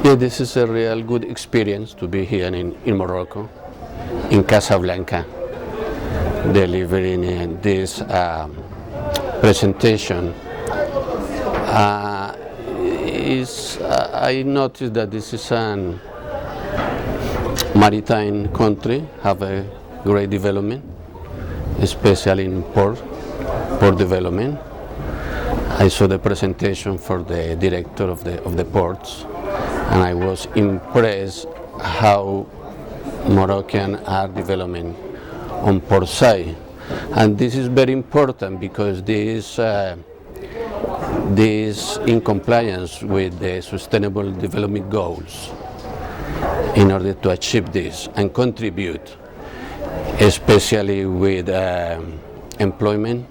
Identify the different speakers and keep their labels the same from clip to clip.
Speaker 1: Yeah, this is a real good experience to be here in Morocco, in Casablanca, delivering this presentation. I noticed that this is a maritime country, have a great development, especially in port development. I saw the presentation for the director of the ports, and I was impressed how Moroccan are developing on port side. And this is very important because this in compliance with the Sustainable Development Goals in order to achieve this and contribute, especially with employment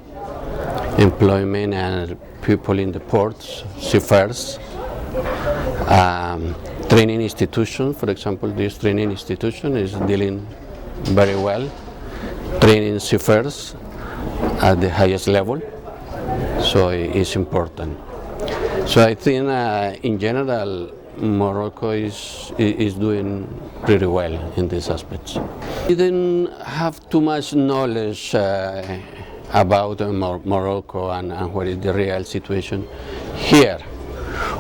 Speaker 1: and people in the ports, seafarers, training institution. For example, this training institution is dealing very well, training seafarers at the highest level, so it's important. So I think in general Morocco is doing pretty well in these aspects. We didn't have too much knowledge about Morocco and what is the real situation here.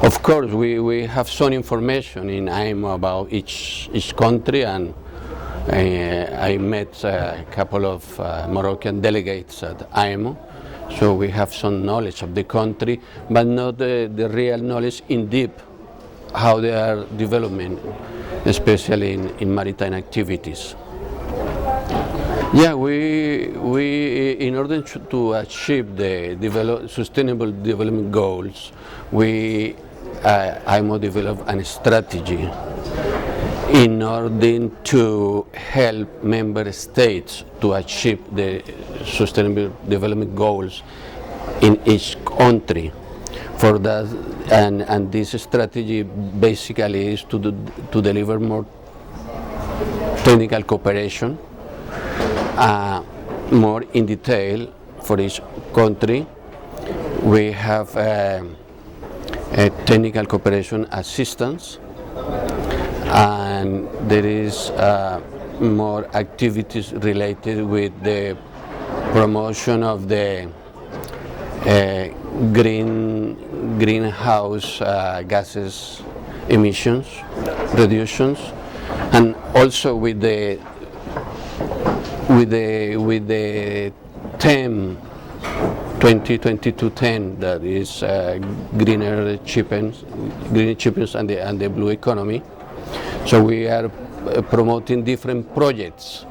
Speaker 1: Of course, we have some information in IMO about each country, and I met a couple of Moroccan delegates at IMO, so we have some knowledge of the country, but not the real knowledge in deep how they are developing, especially in maritime activities. Yeah, we in order to achieve the Sustainable Development Goals, IMO developed a strategy in order to help member states to achieve the Sustainable Development Goals in each country. For that, and this strategy basically is to deliver more technical cooperation, more in detail for each country. We have a technical cooperation assistance, and there is more activities related with the promotion of the greenhouse gases emissions reductions, and also with the 2022-10 that is greener shipping and the blue economy. So we are promoting different projects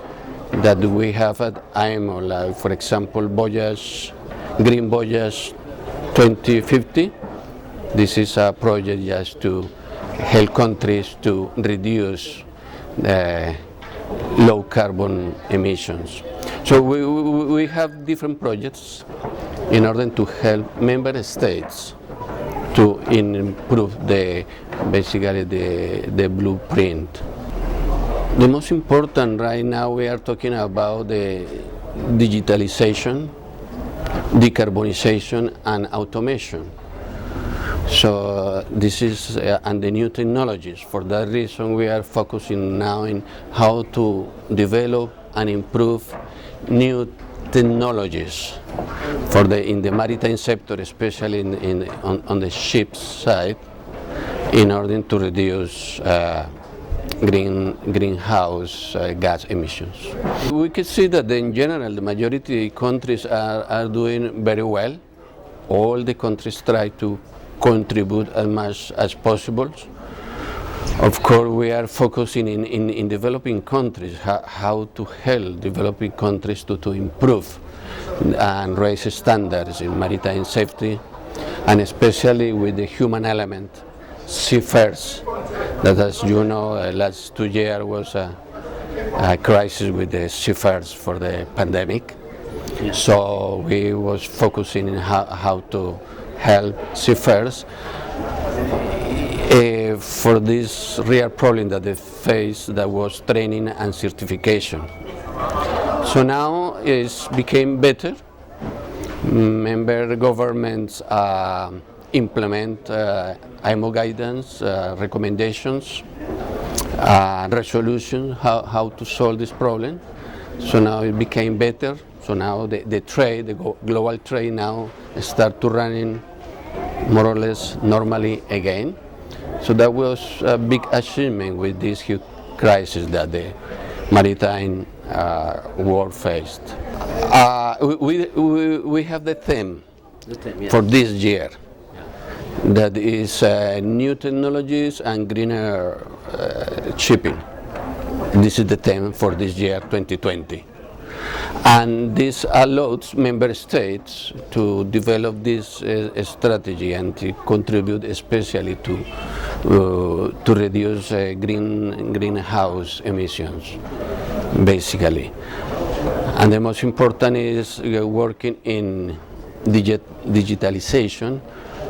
Speaker 1: that we have at IMO, like for example Green Voyage 2050. This is a project just to help countries to reduce low carbon emissions. So we have different projects in order to help member states to improve basically the blueprint. The most important right now, we are talking about the digitalization, decarbonization and automation. So this is and the new technologies. For that reason, we are focusing now in how to develop and improve new technologies in the maritime sector, especially on the ship's side, in order to reduce greenhouse gas emissions. We can see that in general the majority of countries are doing very well. All the countries try to contribute as much as possible. Of course, we are focusing in developing countries, how to help developing countries to improve and raise standards in maritime safety, and especially with the human element, seafarers. That, as you know, last 2 years was a crisis with the seafarers for the pandemic. So we was focusing on how to help seafarers for this real problem that they face, that was training and certification. So now it became better. Member governments implement IMO guidance, recommendations, resolution, how to solve this problem. So now it became better. So now the trade, the global trade now start to running more or less normally again. So that was a big achievement with this huge crisis that the maritime world faced. We have the theme for this year. That is new technologies and greener shipping. This is the theme for this year 2020. And this allows member states to develop this strategy and to contribute especially to reduce greenhouse emissions, basically. And the most important is working in digitalization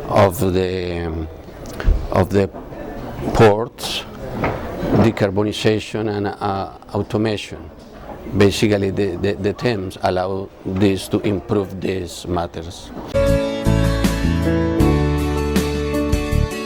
Speaker 1: of the ports, decarbonization and automation. Basically the themes allow this to improve these matters.